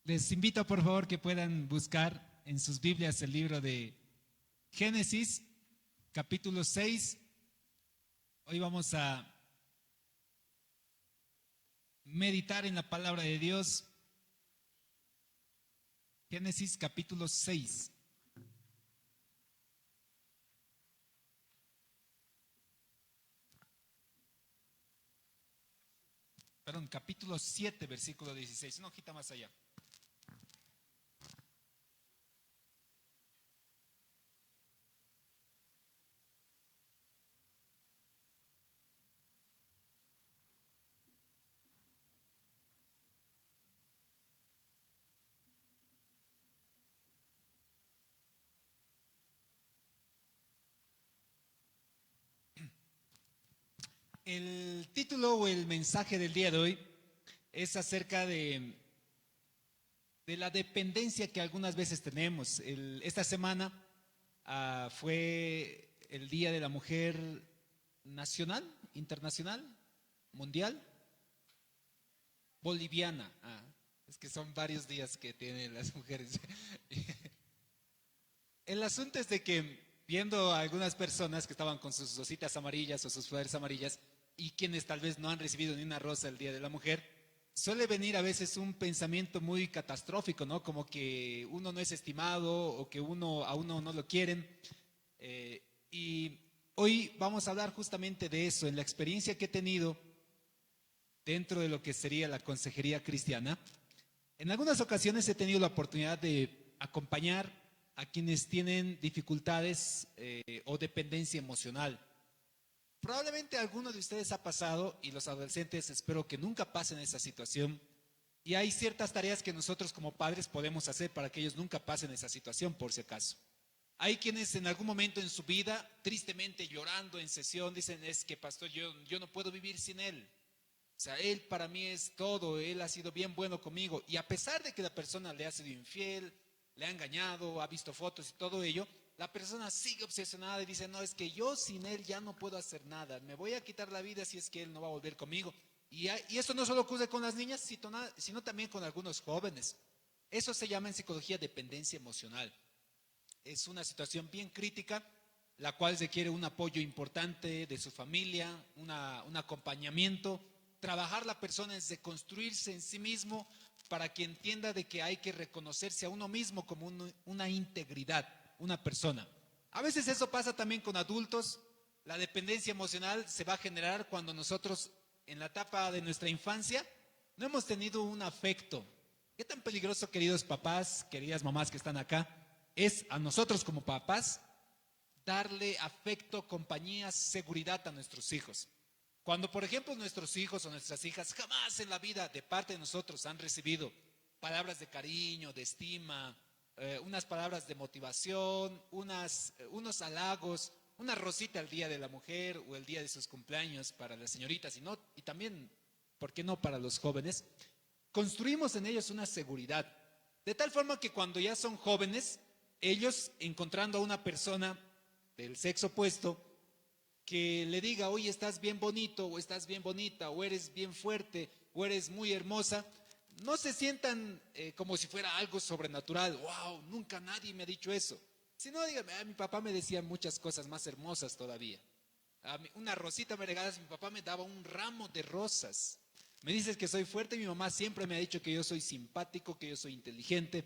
Les invito por favor que puedan buscar en sus Biblias el libro de Génesis, capítulo 6. Hoy vamos a meditar en la palabra de Dios. Génesis capítulo 6. Perdón, capítulo 7, versículo 16. Una hojita más allá. El título o el mensaje del día de hoy es acerca de la dependencia que algunas veces tenemos. Esta semana fue el Día de la Mujer Nacional, Internacional, Mundial, Boliviana. Es que son varios días que tienen las mujeres. El asunto es de que viendo a algunas personas que estaban con sus rositas amarillas o sus flores amarillas y quienes tal vez no han recibido ni una rosa el Día de la Mujer, suele venir a veces un pensamiento muy catastrófico, ¿no? Como que uno no es estimado o que a uno no lo quieren. Y hoy vamos a hablar justamente de eso, en la experiencia que he tenido dentro de lo que sería la consejería cristiana. En algunas ocasiones he tenido la oportunidad de acompañar a quienes tienen dificultades o dependencia emocional. Probablemente alguno de ustedes ha pasado, y los adolescentes espero que nunca pasen esa situación, y hay ciertas tareas que nosotros como padres podemos hacer para que ellos nunca pasen esa situación, por si acaso. Hay quienes en algún momento en su vida, tristemente llorando en sesión, dicen, es que pastor, yo no puedo vivir sin él. O sea, él para mí es todo, él ha sido bien bueno conmigo. Y a pesar de que la persona le ha sido infiel, le ha engañado, ha visto fotos y todo ello, la persona sigue obsesionada y dice, no, es que yo sin él ya no puedo hacer nada, me voy a quitar la vida si es que él no va a volver conmigo. Y esto no solo ocurre con las niñas, sino también con algunos jóvenes. Eso se llama en psicología dependencia emocional. Es una situación bien crítica, la cual requiere un apoyo importante de su familia, un acompañamiento, trabajar la persona es de construirse en sí mismo para que entienda de que hay que reconocerse a uno mismo como una integridad, una persona. A veces eso pasa también con adultos. La dependencia emocional se va a generar cuando nosotros en la etapa de nuestra infancia no hemos tenido un afecto. ¿Qué tan peligroso, queridos papás, queridas mamás que están acá, es a nosotros como papás darle afecto, compañía, seguridad a nuestros hijos? Cuando, por ejemplo, nuestros hijos o nuestras hijas jamás en la vida de parte de nosotros han recibido palabras de cariño, de estima, unas palabras de motivación, unos halagos, una rosita el día de la mujer o el día de sus cumpleaños para las señoritas y también, ¿por qué no para los jóvenes? Construimos en ellos una seguridad, de tal forma que cuando ya son jóvenes, ellos encontrando a una persona del sexo opuesto, que le diga, oye, estás bien bonito, o estás bien bonita, o eres bien fuerte, o eres muy hermosa, no se sientan como si fuera algo sobrenatural. Wow, nunca nadie me ha dicho eso. Sino, dígame, mi papá me decía muchas cosas más hermosas todavía. Una rosita me regalas, mi papá me daba un ramo de rosas. Me dices que soy fuerte, mi mamá siempre me ha dicho que yo soy simpático, que yo soy inteligente.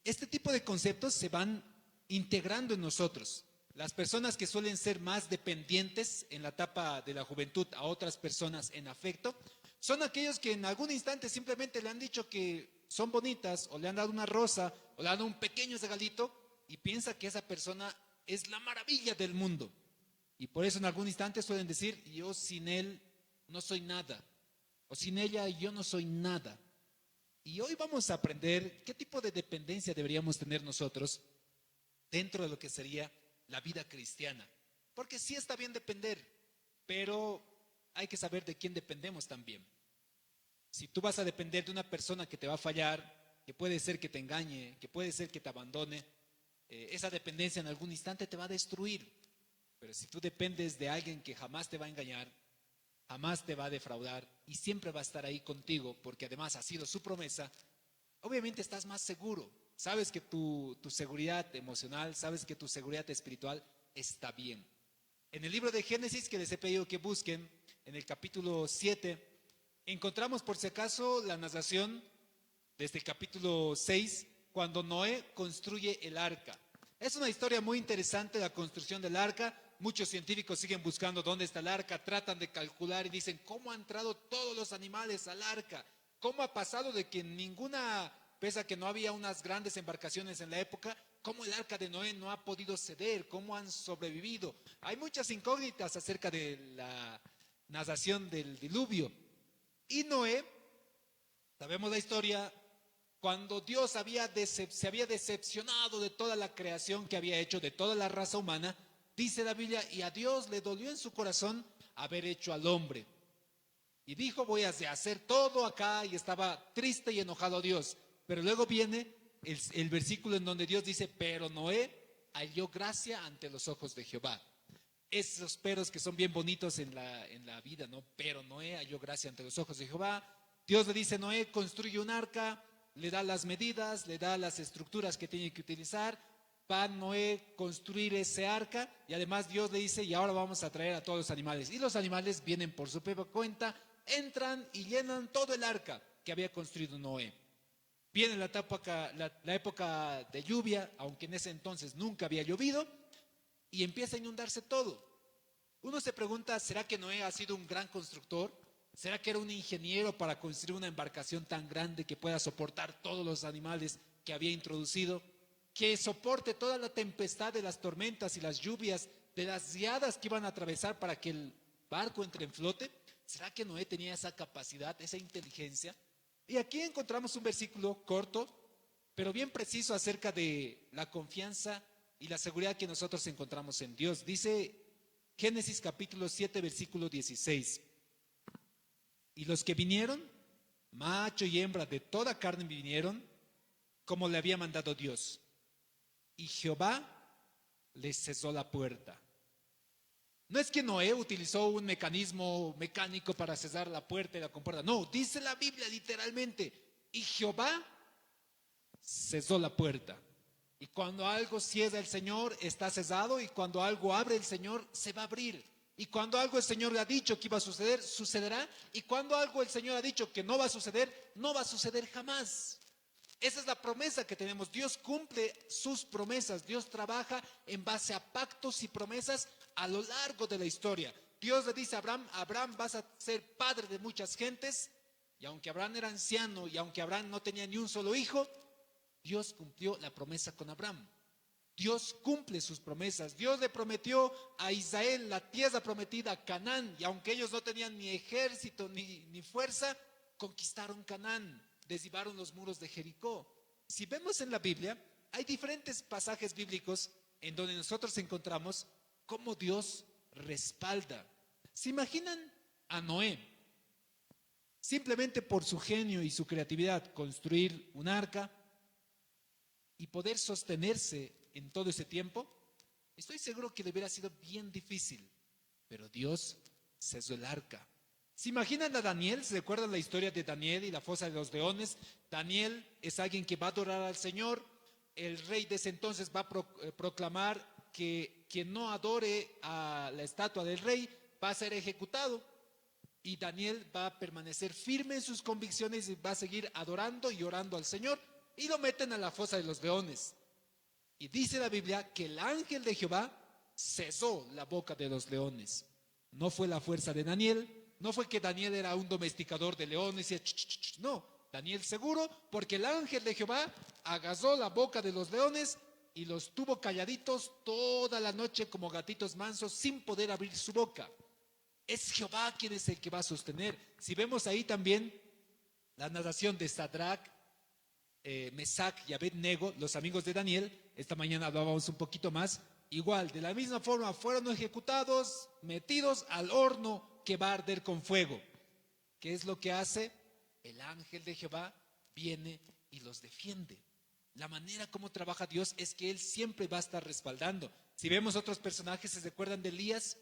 Este tipo de conceptos se van integrando en nosotros. Las personas que suelen ser más dependientes en la etapa de la juventud a otras personas en afecto, son aquellos que en algún instante simplemente le han dicho que son bonitas o le han dado una rosa o le han dado un pequeño regalito y piensa que esa persona es la maravilla del mundo. Y por eso en algún instante suelen decir, yo sin él no soy nada, o sin ella yo no soy nada. Y hoy vamos a aprender qué tipo de dependencia deberíamos tener nosotros dentro de lo que sería la vida cristiana. Porque sí está bien depender, pero hay que saber de quién dependemos también. Si tú vas a depender de una persona que te va a fallar, que puede ser que te engañe, que puede ser que te abandone, esa dependencia en algún instante te va a destruir. Pero si tú dependes de alguien que jamás te va a engañar, jamás te va a defraudar y siempre va a estar ahí contigo, porque además ha sido su promesa, obviamente estás más seguro. Sabes que tu seguridad emocional, sabes que tu seguridad espiritual está bien. En el libro de Génesis, que les he pedido que busquen, en el capítulo 7, encontramos por si acaso la narración desde el capítulo 6, cuando Noé construye el arca. Es una historia muy interesante la construcción del arca. Muchos científicos siguen buscando dónde está el arca, tratan de calcular y dicen, ¿cómo han entrado todos los animales al arca? ¿Cómo ha pasado de que ninguna, pese a que no había unas grandes embarcaciones en la época, cómo el arca de Noé no ha podido ceder? ¿Cómo han sobrevivido? Hay muchas incógnitas acerca de la narración del diluvio. Y Noé, sabemos la historia, cuando Dios se había decepcionado de toda la creación que había hecho, de toda la raza humana, dice la Biblia, y a Dios le dolió en su corazón haber hecho al hombre. Y dijo, voy a hacer todo acá, y estaba triste y enojado Dios. Pero luego viene el versículo en donde Dios dice, pero Noé halló gracia ante los ojos de Jehová. Esos peros que son bien bonitos en la vida, ¿no? Pero Noé halló gracia ante los ojos de Jehová. Dios le dice, Noé, construye un arca, le da las medidas, le da las estructuras que tiene que utilizar. Va Noé construir ese arca y además Dios le dice, y ahora vamos a traer a todos los animales. Y los animales vienen por su propia cuenta, entran y llenan todo el arca que había construido Noé. Viene la época de lluvia, aunque en ese entonces nunca había llovido, y empieza a inundarse todo. Uno se pregunta, ¿será que Noé ha sido un gran constructor? ¿Será que era un ingeniero para construir una embarcación tan grande que pueda soportar todos los animales que había introducido? Que soporte toda la tempestad de las tormentas y las lluvias, de las riadas que iban a atravesar para que el barco entre en flote. ¿Será que Noé tenía esa capacidad, esa inteligencia? Y aquí encontramos un versículo corto, pero bien preciso acerca de la confianza y la seguridad que nosotros encontramos en Dios. Dice Génesis capítulo 7, versículo 16. Y los que vinieron, macho y hembra de toda carne vinieron, como le había mandado Dios. Y Jehová les cesó la puerta. No es que Noé utilizó un mecanismo mecánico para cesar la puerta y la compuerta. No, dice la Biblia literalmente. Y Jehová cesó la puerta. Y cuando algo cierra el Señor, está cesado. Y cuando algo abre el Señor, se va a abrir. Y cuando algo el Señor le ha dicho que iba a suceder, sucederá. Y cuando algo el Señor ha dicho que no va a suceder, no va a suceder jamás. Esa es la promesa que tenemos. Dios cumple sus promesas. Dios trabaja en base a pactos y promesas a lo largo de la historia. Dios le dice a Abraham, Abraham, vas a ser padre de muchas gentes. Y aunque Abraham era anciano y aunque Abraham no tenía ni un solo hijo, Dios cumplió la promesa con Abraham. Dios cumple sus promesas. Dios le prometió a Israel la tierra prometida, Canaán. Y aunque ellos no tenían ni ejército ni fuerza, conquistaron Canaán. Derribaron los muros de Jericó. Si vemos en la Biblia, hay diferentes pasajes bíblicos en donde nosotros encontramos cómo Dios respalda. ¿Se imaginan a Noé? Simplemente por su genio y su creatividad, construir un arca y poder sostenerse en todo ese tiempo. Estoy seguro que le hubiera sido bien difícil, pero Dios cesó el arca. ¿Se imaginan a Daniel? ¿Se recuerdan la historia de Daniel y la fosa de los leones? Daniel es alguien que va a adorar al Señor. El rey de ese entonces va a proclamar que quien no adore a la estatua del rey va a ser ejecutado. Y Daniel va a permanecer firme en sus convicciones y va a seguir adorando y orando al Señor. Y lo meten a la fosa de los leones. Y dice la Biblia que el ángel de Jehová cesó la boca de los leones. No fue la fuerza de Daniel. No fue que Daniel era un domesticador de leones y no, Daniel seguro, porque el ángel de Jehová agasó la boca de los leones y los tuvo calladitos toda la noche como gatitos mansos sin poder abrir su boca. Es Jehová quien es el que va a sostener. Si vemos ahí también la narración de Sadrach, Mesac y Abednego, los amigos de Daniel, esta mañana hablábamos un poquito más, igual, de la misma forma fueron ejecutados, metidos al horno que va a arder con fuego. ¿Qué es lo que hace? El ángel de Jehová viene y los defiende. La manera como trabaja Dios es que Él siempre va a estar respaldando. Si vemos otros personajes, ¿se recuerdan de Elías?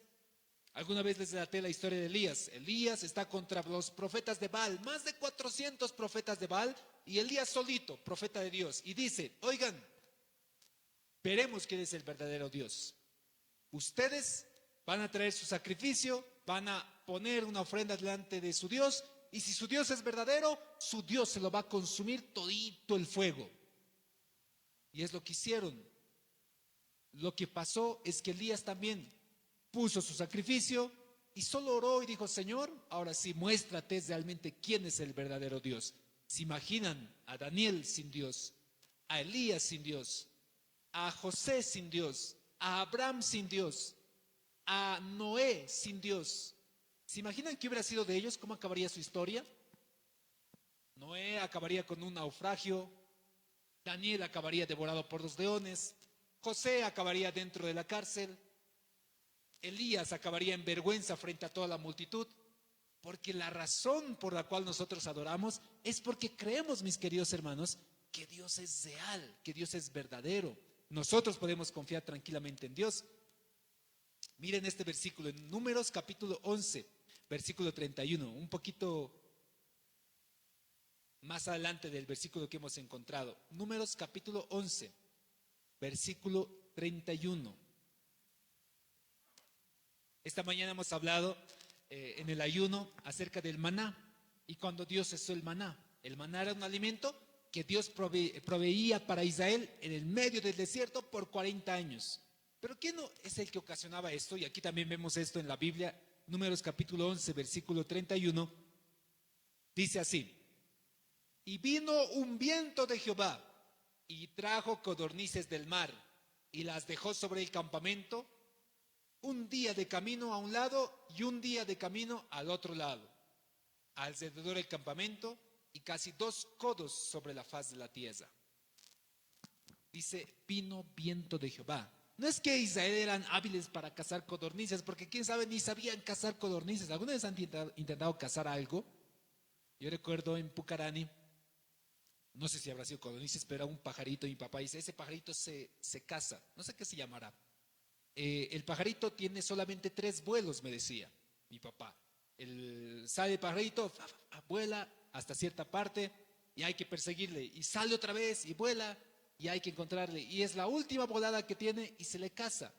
Alguna vez les relaté la historia de Elías. Elías está contra los profetas de Baal, más de 400 profetas de Baal, y Elías solito, profeta de Dios, y dice, oigan, veremos quién es el verdadero Dios. Ustedes van a traer su sacrificio, van a poner una ofrenda delante de su Dios, y si su Dios es verdadero, su Dios se lo va a consumir todito el fuego. Y es lo que hicieron. Lo que pasó es que Elías también puso su sacrificio y solo oró y dijo, Señor, ahora sí, muéstrate realmente quién es el verdadero Dios. ¿Se imaginan a Daniel sin Dios, a Elías sin Dios, a José sin Dios, a Abraham sin Dios, a Noé sin Dios? ¿Se imaginan qué hubiera sido de ellos? ¿Cómo acabaría su historia? Noé acabaría con un naufragio, Daniel acabaría devorado por los leones, José acabaría dentro de la cárcel, Elías acabaría en vergüenza frente a toda la multitud, porque la razón por la cual nosotros adoramos es porque creemos, mis queridos hermanos, que Dios es real, que Dios es verdadero. Nosotros podemos confiar tranquilamente en Dios. Miren este versículo en Números capítulo 11, versículo 31, un poquito más adelante del versículo que hemos encontrado. Números capítulo 11, versículo 31. Esta mañana hemos hablado en el ayuno acerca del maná, y cuando Dios cesó el maná era un alimento que Dios proveía para Israel en el medio del desierto por 40 años. Pero ¿quién no es el que ocasionaba esto? Y aquí también vemos esto en la Biblia, Números capítulo 11, versículo 31, dice así, y vino un viento de Jehová y trajo codornices del mar y las dejó sobre el campamento, un día de camino a un lado y un día de camino al otro lado, alrededor del campamento, y casi 2 codos sobre la faz de la tierra. Dice, vino viento de Jehová. No es que Israel eran hábiles para cazar codornices, porque quién sabe, ni sabían cazar codornices. ¿Alguna vez han intentado cazar algo? Yo recuerdo en Pucarani, no sé si habrá sido codornices, pero era un pajarito, y mi papá dice, ese pajarito se caza, no sé qué se llamará. El pajarito tiene solamente 3 vuelos, me decía mi papá. Sale el pajarito, vuela hasta cierta parte y hay que perseguirle, y sale otra vez y vuela y hay que encontrarle, y es la última volada que tiene y se le caza.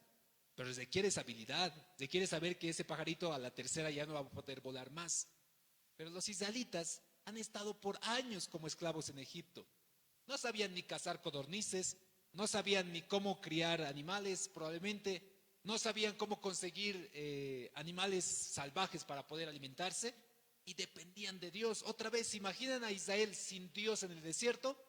Pero requiere esa habilidad, requiere saber que ese pajarito a la tercera ya no va a poder volar más. Pero los israelitas han estado por años como esclavos en Egipto. No sabían ni cazar codornices, no sabían ni cómo criar animales, probablemente no sabían cómo conseguir animales salvajes para poder alimentarse, y dependían de Dios. Otra vez, ¿se imaginan a Israel sin Dios en el desierto?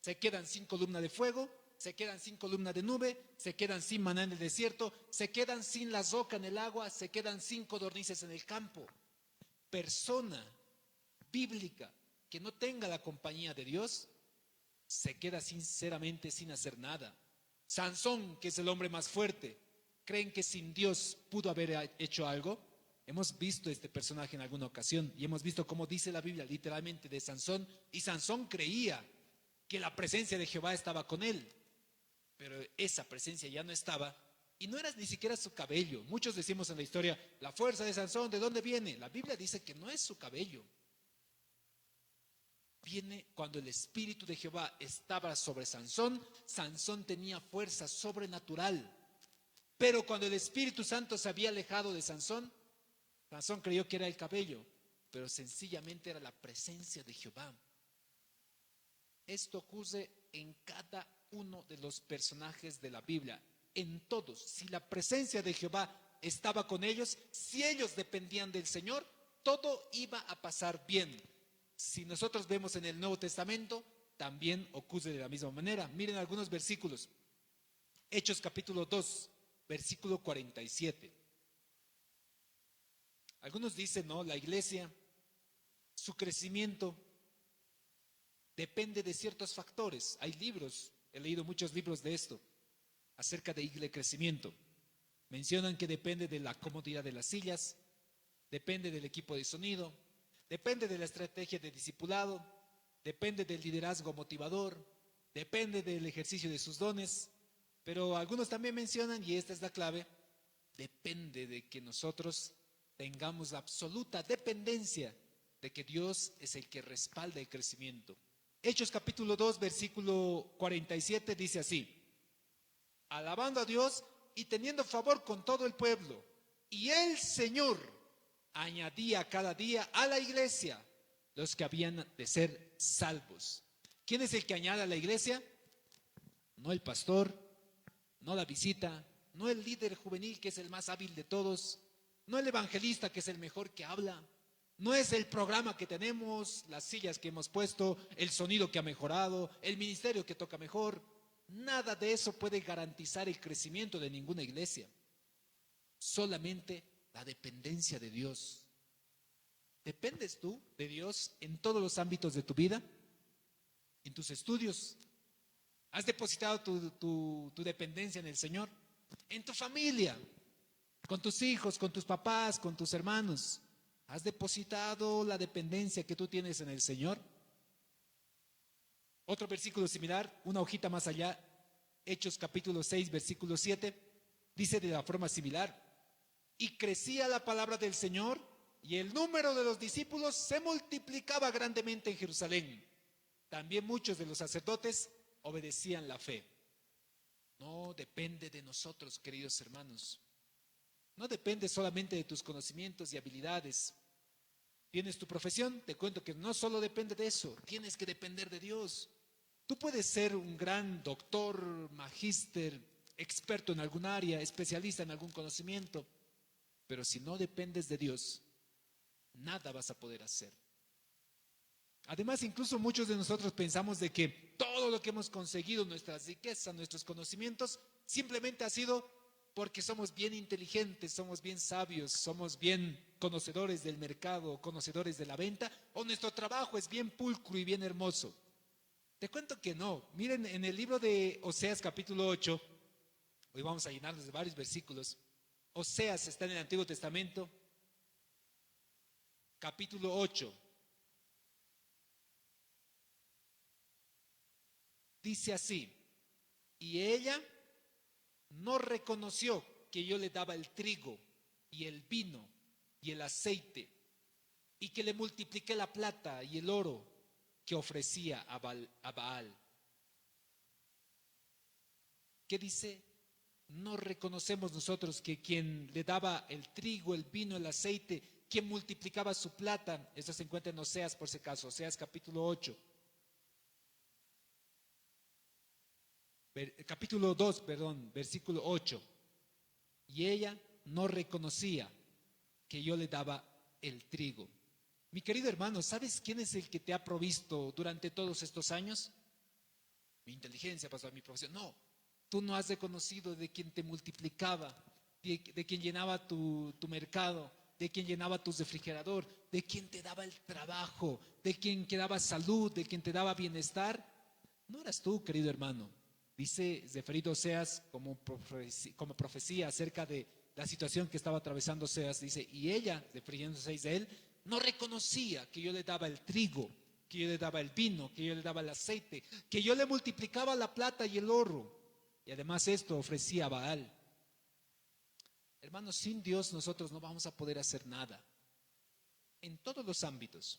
Se quedan sin columna de fuego, se quedan sin columna de nube, se quedan sin maná en el desierto, se quedan sin la roca en el agua, se quedan sin codornices en el campo. Persona bíblica que no tenga la compañía de Dios se queda sinceramente sin hacer nada. Sansón, que es el hombre más fuerte, ¿creen que sin Dios pudo haber hecho algo? Hemos visto este personaje en alguna ocasión y hemos visto cómo dice la Biblia literalmente de Sansón, y Sansón creía que la presencia de Jehová estaba con él, pero esa presencia ya no estaba, y no era ni siquiera su cabello. Muchos decimos en la historia, la fuerza de Sansón, ¿de dónde viene? La Biblia dice que no es su cabello. Viene cuando el Espíritu de Jehová estaba sobre Sansón. Sansón tenía fuerza sobrenatural. Pero cuando el Espíritu Santo se había alejado de Sansón, Sansón creyó que era el cabello, pero sencillamente era la presencia de Jehová. Esto ocurre en cada uno de los personajes de la Biblia, en todos. Si la presencia de Jehová estaba con ellos, si ellos dependían del Señor, todo iba a pasar bien. Si nosotros vemos en el Nuevo Testamento, también ocurre de la misma manera. Miren algunos versículos. Hechos capítulo 2, versículo 47. Algunos dicen, no, la iglesia, su crecimiento depende de ciertos factores. Hay libros, he leído muchos libros de esto, acerca de crecimiento. Mencionan que depende de la comodidad de las sillas, depende del equipo de sonido, depende de la estrategia de discipulado, depende del liderazgo motivador, depende del ejercicio de sus dones. Pero algunos también mencionan, y esta es la clave, depende de que nosotros tengamos absoluta dependencia de que Dios es el que respalda el crecimiento. Hechos capítulo 2, versículo 47 dice así: alabando a Dios y teniendo favor con todo el pueblo. Y el Señor añadía cada día a la iglesia los que habían de ser salvos. ¿Quién es el que añade a la iglesia? No el pastor, no la visita, no el líder juvenil que es el más hábil de todos, no el evangelista que es el mejor que habla, no es el programa que tenemos, las sillas que hemos puesto, el sonido que ha mejorado, el ministerio que toca mejor. Nada de eso puede garantizar el crecimiento de ninguna iglesia. Solamente la dependencia de Dios. ¿Dependes tú de Dios en todos los ámbitos de tu vida? ¿En tus estudios? ¿Has depositado tu dependencia en el Señor? ¿En tu familia? ¿Con tus hijos, con tus papás, con tus hermanos? ¿Has depositado la dependencia que tú tienes en el Señor? Otro versículo similar, una hojita más allá, Hechos capítulo 6, versículo 7, dice de la forma similar: y crecía la palabra del Señor y el número de los discípulos se multiplicaba grandemente en Jerusalén. También muchos de los sacerdotes obedecían la fe. No depende de nosotros, queridos hermanos. No depende solamente de tus conocimientos y habilidades. ¿Tienes tu profesión? Te cuento que no solo depende de eso, tienes que depender de Dios. Tú puedes ser un gran doctor, magíster, experto en algún área, especialista en algún conocimiento, pero si no dependes de Dios, nada vas a poder hacer. Además, incluso muchos de nosotros pensamos de que todo lo que hemos conseguido, nuestras riquezas, nuestros conocimientos, simplemente ha sido porque somos bien inteligentes, somos bien sabios, somos bien conocedores del mercado, conocedores de la venta, o nuestro trabajo es bien pulcro y bien hermoso. Te cuento que no. Miren, en el libro de Oseas capítulo 8, hoy vamos a llenarnos de varios versículos. Oseas está en el Antiguo Testamento, capítulo 8. Dice así: y ella no reconoció que yo le daba el trigo y el vino y el aceite, y que le multipliqué la plata y el oro que ofrecía a Baal. ¿Qué dice? No reconocemos nosotros que quien le daba el trigo, el vino, el aceite, quien multiplicaba su plata, eso se encuentra en Oseas por si acaso, Oseas capítulo 8. Capítulo 2, perdón, versículo 8. Y ella no reconocía que yo le daba el trigo. Mi querido hermano, ¿sabes quién es el que te ha provisto durante todos estos años? Mi inteligencia, pasó a mi profesión. No, tú no has reconocido de quien te multiplicaba, de quien llenaba tu mercado, de quien llenaba tu refrigerador, de quien te daba el trabajo, de quien te daba salud, de quien te daba bienestar. No eras tú, querido hermano. Dice, referido Oseas como profecía acerca de la situación que estaba atravesando Oseas, dice, y ella, refiriéndose a él, no reconocía que yo le daba el trigo, que yo le daba el vino, que yo le daba el aceite, que yo le multiplicaba la plata y el oro. Y además esto ofrecía a Baal. Hermanos, sin Dios nosotros no vamos a poder hacer nada, en todos los ámbitos.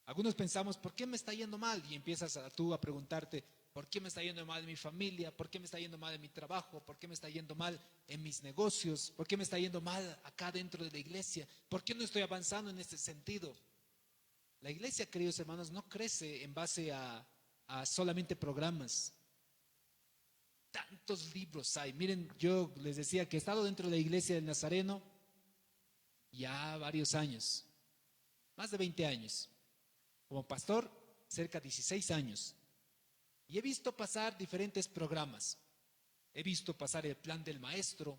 Algunos pensamos, ¿por qué me está yendo mal? Y empiezas tú a preguntarte, ¿por qué me está yendo mal en mi familia? ¿Por qué me está yendo mal en mi trabajo? ¿Por qué me está yendo mal en mis negocios? ¿Por qué me está yendo mal acá dentro de la iglesia? ¿Por qué no estoy avanzando en este sentido? La iglesia, queridos hermanos, no crece en base a solamente programas. Tantos libros hay. Miren, yo les decía que he estado dentro de la iglesia del Nazareno ya varios años, más de 20 años. Como pastor, cerca de 16 años. Y he visto pasar diferentes programas. He visto pasar el plan del maestro,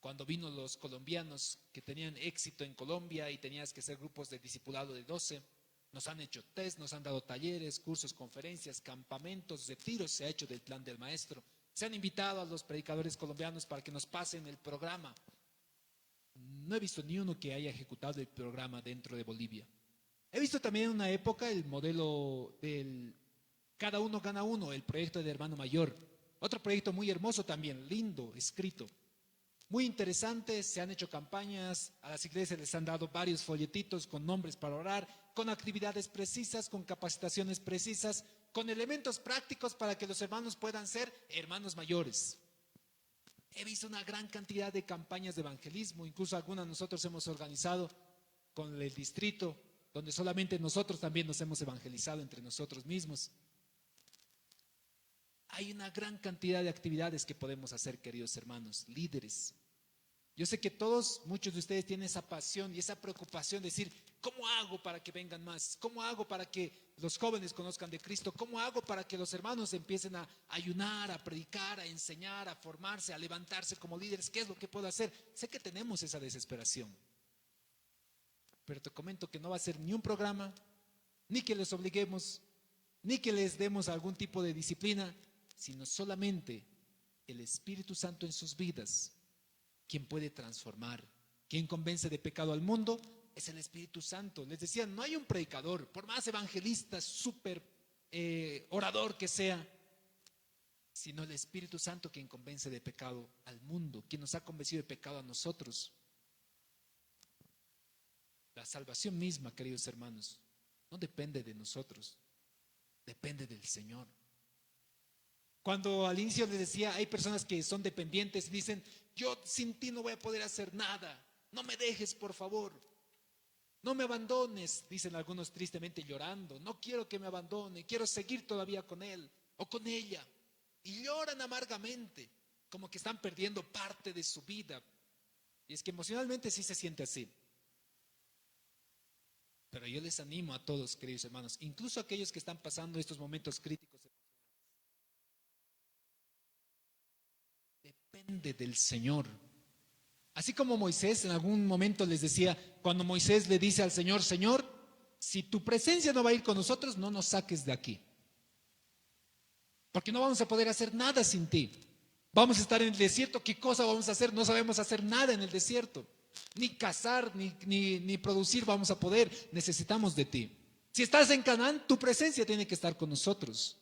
cuando vino los colombianos que tenían éxito en Colombia y tenías que hacer grupos de discipulado de 12. Nos han hecho test, nos han dado talleres, cursos, conferencias, campamentos, retiros se ha hecho del plan del maestro. Se han invitado a los predicadores colombianos para que nos pasen el programa. No he visto ni uno que haya ejecutado el programa dentro de Bolivia. He visto también en una época el modelo del Cada uno gana uno, el proyecto del hermano mayor. Otro proyecto muy hermoso también, lindo, escrito. muy interesante, se han hecho campañas, a las iglesias les han dado varios folletitos con nombres para orar, con actividades precisas, con capacitaciones precisas, con elementos prácticos para que los hermanos puedan ser hermanos mayores. He visto una gran cantidad de campañas de evangelismo, incluso algunas nosotros hemos organizado con el distrito, donde solamente nosotros también nos hemos evangelizado entre nosotros mismos. Hay una gran cantidad de actividades que podemos hacer, queridos hermanos, líderes. Yo sé que todos, muchos de ustedes tienen esa pasión y esa preocupación de decir, ¿cómo hago para que vengan más? ¿Cómo hago para que los jóvenes conozcan de Cristo? ¿Cómo hago para que los hermanos empiecen a ayunar, a predicar, a enseñar, a formarse, a levantarse como líderes? ¿Qué es lo que puedo hacer? Sé que tenemos esa desesperación, pero te comento que no va a ser ni un programa, ni que les obliguemos, ni que les demos algún tipo de disciplina, sino solamente el Espíritu Santo en sus vidas, quien puede transformar, quien convence de pecado al mundo, es el Espíritu Santo. Les decía, no hay un predicador, por más evangelista, súper orador que sea, sino el Espíritu Santo quien convence de pecado al mundo, quien nos ha convencido de pecado a nosotros. La salvación misma, queridos hermanos, no depende de nosotros, depende del Señor. Cuando al inicio les decía, hay personas que son dependientes y dicen, yo sin ti no voy a poder hacer nada, no me dejes por favor, no me abandones, dicen algunos tristemente llorando, no quiero que me abandone, quiero seguir todavía con él o con ella, y lloran amargamente, como que están perdiendo parte de su vida. Y es que emocionalmente sí se siente así. Pero yo les animo a todos, queridos hermanos, incluso a aquellos que están pasando estos momentos críticos, depende del Señor. Así como Moisés en algún momento les decía, cuando Moisés le dice al Señor, Señor, si tu presencia no va a ir con nosotros, no nos saques de aquí, porque no vamos a poder hacer nada sin ti. Vamos a estar en el desierto, ¿qué cosa vamos a hacer? No sabemos hacer nada en el desierto. Ni cazar, ni producir vamos a poder. Necesitamos de ti. Si estás en Canaán, tu presencia tiene que estar con nosotros.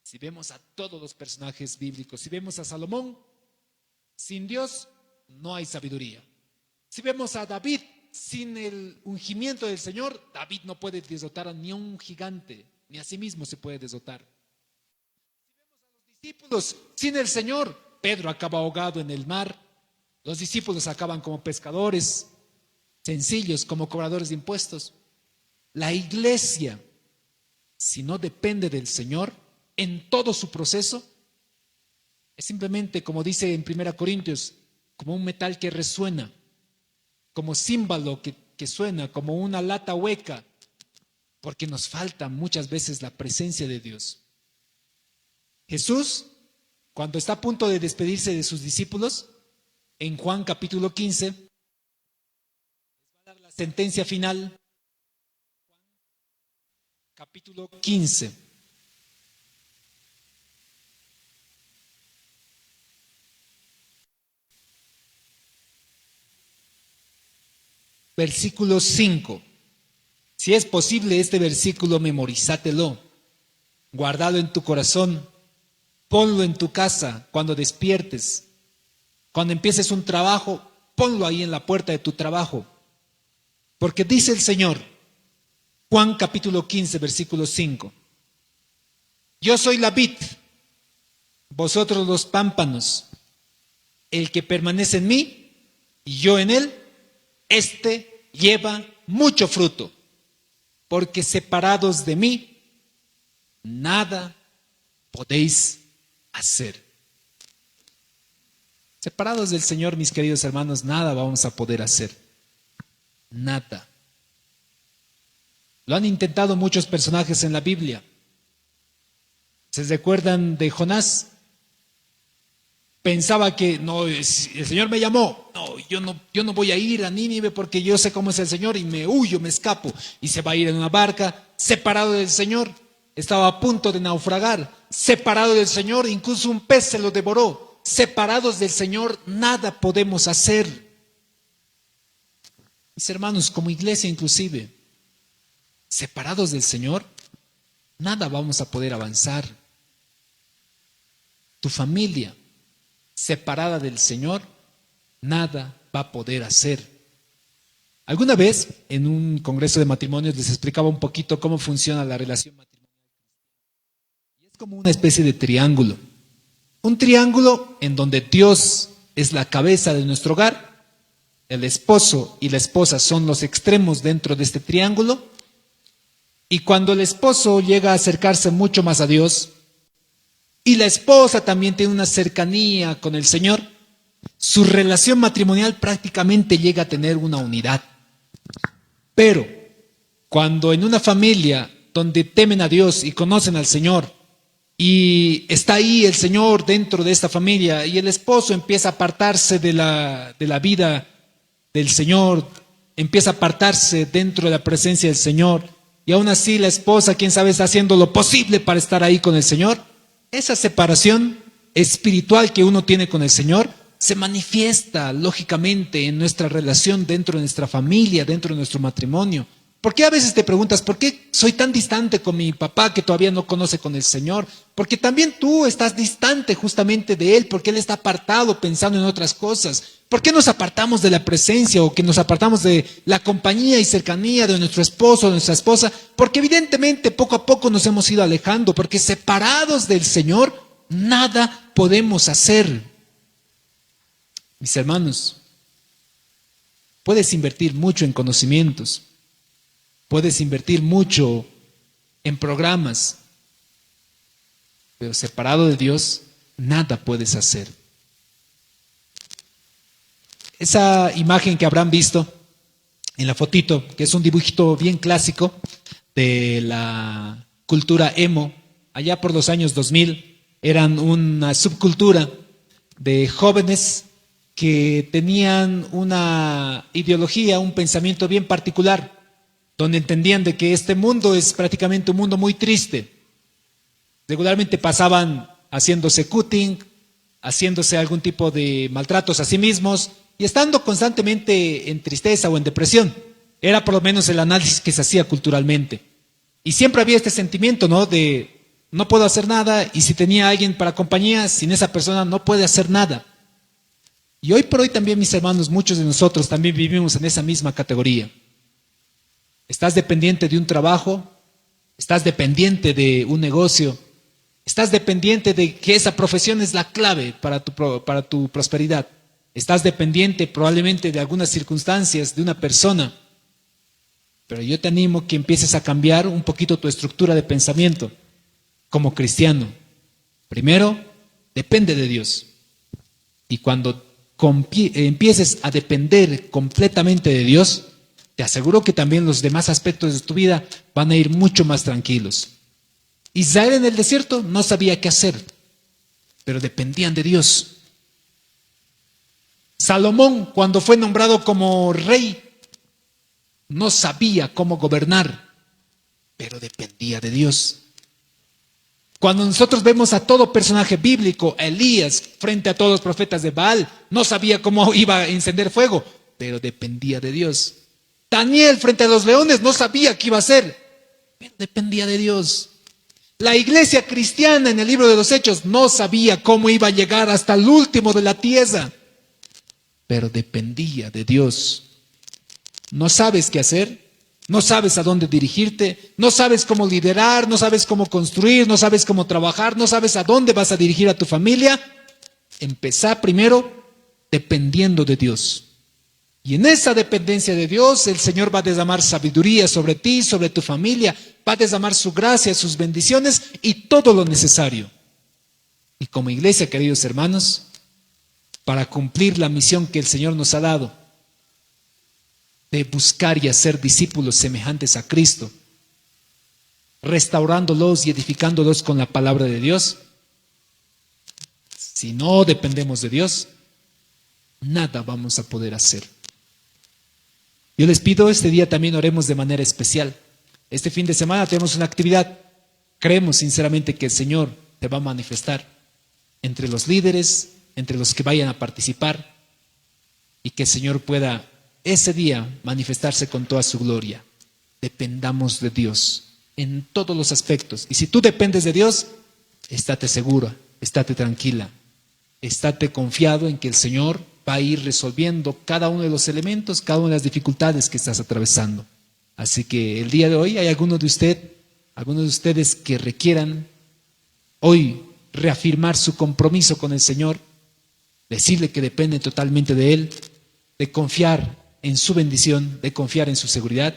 Si vemos a todos los personajes bíblicos, si vemos a Salomón, sin Dios no hay sabiduría. Si vemos a David, sin el ungimiento del Señor, David no puede derrotar a ni a un gigante, ni a sí mismo se puede derrotar. Si vemos a los discípulos, sin el Señor, Pedro acaba ahogado en el mar. Los discípulos acaban como pescadores, sencillos, como cobradores de impuestos. La iglesia, si no depende del Señor en todo su proceso, es simplemente, como dice en 1 Corintios, como un metal que resuena, como címbalo que suena, como una lata hueca, porque nos falta muchas veces la presencia de Dios. Jesús, cuando está a punto de despedirse de sus discípulos, en Juan capítulo 15, les va a dar la sentencia final. Juan capítulo 15. Versículo 5. Si es posible, este versículo memorízatelo, guardalo en tu corazón, ponlo en tu casa cuando despiertes. Cuando empieces un trabajo, ponlo ahí en la puerta de tu trabajo. Porque dice el Señor, Juan capítulo 15, versículo 5. Yo soy la vid, vosotros los pámpanos. El que permanece en mí y yo en él, éste lleva mucho fruto. Porque separados de mí, nada podéis hacer. Separados del Señor, mis queridos hermanos, nada vamos a poder hacer. Nada. Lo han intentado muchos personajes en la Biblia. ¿Se recuerdan de Jonás? Pensaba que no, el Señor me llamó. No, yo no voy a ir a Nínive porque yo sé cómo es el Señor y me huyo, me escapo. Y se va a ir en una barca, separado del Señor. Estaba a punto de naufragar, separado del Señor, incluso un pez se lo devoró. Separados del Señor, nada podemos hacer. Mis hermanos, como iglesia inclusive, separados del Señor, nada vamos a poder avanzar. Tu familia, separada del Señor, nada va a poder hacer. Alguna vez en un congreso de matrimonios les explicaba un poquito cómo funciona la relación matrimonial. Y es como una especie de triángulo. Un triángulo en donde Dios es la cabeza de nuestro hogar, el esposo y la esposa son los extremos dentro de este triángulo, y cuando el esposo llega a acercarse mucho más a Dios, y la esposa también tiene una cercanía con el Señor, su relación matrimonial prácticamente llega a tener una unidad. Pero cuando en una familia donde temen a Dios y conocen al Señor, y está ahí el Señor dentro de esta familia, y el esposo empieza a apartarse de la vida del Señor, empieza a apartarse dentro de la presencia del Señor, y aún así la esposa, quién sabe, está haciendo lo posible para estar ahí con el Señor, esa separación espiritual que uno tiene con el Señor se manifiesta lógicamente en nuestra relación dentro de nuestra familia, dentro de nuestro matrimonio. ¿Por qué a veces te preguntas, por qué soy tan distante con mi papá que todavía no conoce con el Señor? Porque también tú estás distante justamente de Él, porque Él está apartado pensando en otras cosas. ¿Por qué nos apartamos de la presencia o que nos apartamos de la compañía y cercanía de nuestro esposo o de nuestra esposa? Porque evidentemente poco a poco nos hemos ido alejando, porque separados del Señor nada podemos hacer. Mis hermanos, puedes invertir mucho en conocimientos, puedes invertir mucho en programas, pero separado de Dios, nada puedes hacer. Esa imagen que habrán visto en la fotito, que es un dibujito bien clásico de la cultura emo, allá por los años 2000, eran una subcultura de jóvenes que tenían una ideología, un pensamiento bien particular, donde entendían de que este mundo es prácticamente un mundo muy triste. Regularmente pasaban haciéndose cutting, haciéndose algún tipo de maltratos a sí mismos y estando constantemente en tristeza o en depresión. Era por lo menos el análisis que se hacía culturalmente. Y siempre había este sentimiento, ¿no? De no puedo hacer nada, y si tenía alguien para compañía, sin esa persona no puede hacer nada. Y hoy por hoy también, mis hermanos, muchos de nosotros también vivimos en esa misma categoría. Estás dependiente de un trabajo, estás dependiente de un negocio, estás dependiente de que esa profesión es la clave para tu prosperidad. Estás dependiente probablemente de algunas circunstancias, de una persona. Pero yo te animo que empieces a cambiar un poquito tu estructura de pensamiento como cristiano. Primero, depende de Dios. Y cuando empieces a depender completamente de Dios, te aseguro que también los demás aspectos de tu vida van a ir mucho más tranquilos. Israel en el desierto no sabía qué hacer, pero dependían de Dios. Salomón, cuando fue nombrado como rey, no sabía cómo gobernar, pero dependía de Dios. Cuando nosotros vemos a todo personaje bíblico, Elías, frente a todos los profetas de Baal, no sabía cómo iba a encender fuego, pero dependía de Dios. Daniel, frente a los leones, no sabía qué iba a hacer, pero dependía de Dios. La iglesia cristiana en el libro de los Hechos no sabía cómo iba a llegar hasta el último de la tierra, pero dependía de Dios. ¿No sabes qué hacer? ¿No sabes a dónde dirigirte? ¿No sabes cómo liderar? ¿No sabes cómo construir? ¿No sabes cómo trabajar? ¿No sabes a dónde vas a dirigir a tu familia? Empezá primero dependiendo de Dios. Y en esa dependencia de Dios, el Señor va a derramar sabiduría sobre ti, sobre tu familia, va a derramar su gracia, sus bendiciones y todo lo necesario. Y como iglesia, queridos hermanos, para cumplir la misión que el Señor nos ha dado, de buscar y hacer discípulos semejantes a Cristo, restaurándolos y edificándolos con la palabra de Dios, si no dependemos de Dios, nada vamos a poder hacer. Yo les pido este día también oremos de manera especial. Este fin de semana tenemos una actividad. Creemos sinceramente que el Señor te va a manifestar entre los líderes, entre los que vayan a participar, y que el Señor pueda ese día manifestarse con toda su gloria. Dependamos de Dios en todos los aspectos. Y si tú dependes de Dios, estate segura, estate tranquila, estate confiado en que el Señor va a ir resolviendo cada uno de los elementos, cada una de las dificultades que estás atravesando. Así que el día de hoy hay algunos de ustedes que requieran hoy reafirmar su compromiso con el Señor, decirle que depende totalmente de Él, de confiar en su bendición, de confiar en su seguridad.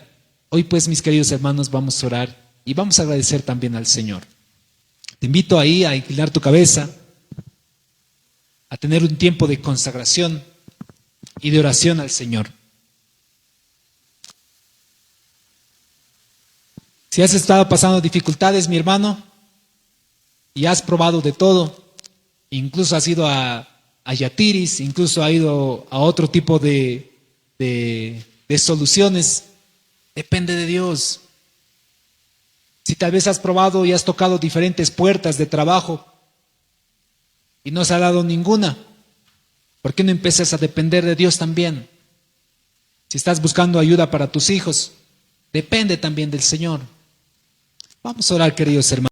Hoy pues, mis queridos hermanos, vamos a orar y vamos a agradecer también al Señor. Te invito ahí a inclinar tu cabeza, a tener un tiempo de consagración y de oración al Señor. Si has estado pasando dificultades, mi hermano, y has probado de todo, incluso has ido a Yatiris, incluso has ido a otro tipo de soluciones, depende de Dios. Si tal vez has probado y has tocado diferentes puertas de trabajo y no se ha dado ninguna, ¿por qué no empiezas a depender de Dios también? Si estás buscando ayuda para tus hijos, depende también del Señor. Vamos a orar, queridos hermanos.